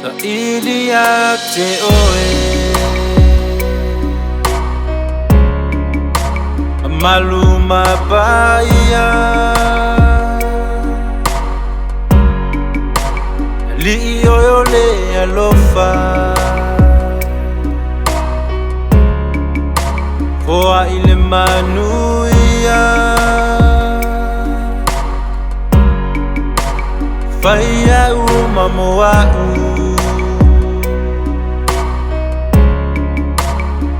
Sa iliak te oe Maluma baia Li oyo le alofa Hoa ile manuia Faia umamoa'u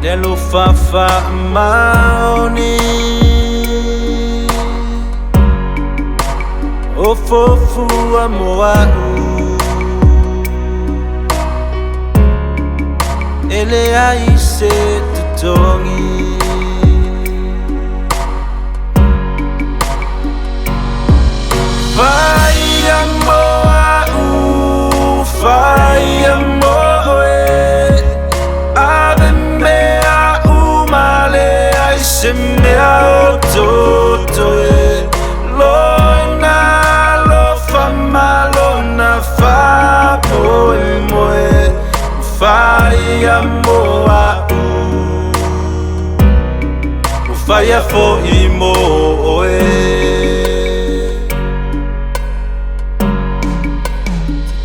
Nelo fafa maoni O fofu amoa'u Ele ai se tutongi Faia moa'u Faia mo'e Ave mea umale ai se mea o totoe Lona lo fa malona fa poe moe Faia moa'u Faia fo i mo'e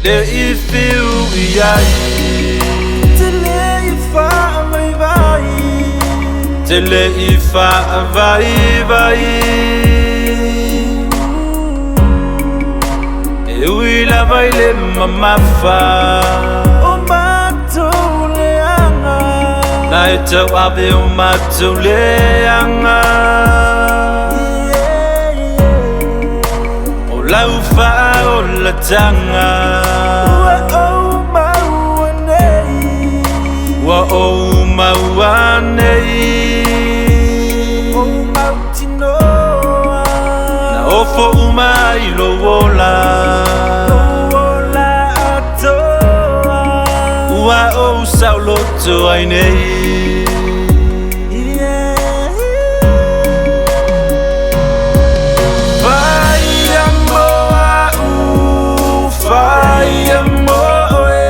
Te I whiu I ai Te le I wha vai vai Te le I wha vai vai E ui la vai le mamafa O matou le anga Na e tau ave o matou le anga O lau wha o la tanga Wa o maua nei O mautinoa Na ofo umai lo wola atoa Ua o sauloto ai nei Faia moa'u Faia mo'e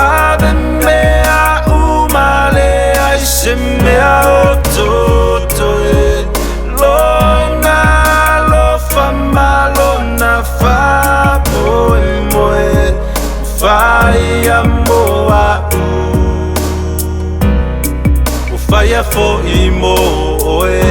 Ave mea umale ai se mea o totoe Lona lo fa malona fa poe moe Faia moa'u Faia fo I mo'e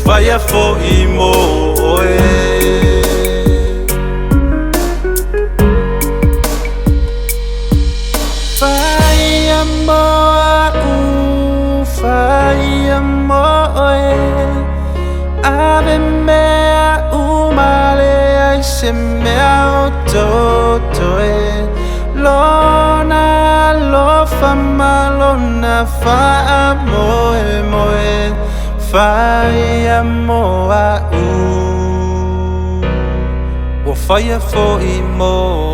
Faia fo I mo'e Faia moa'u Faia mo'e Ave mea umale ai se mea o totoe Lona lo fa malona fa moe moe Faia moa'u O faia fo I mo'e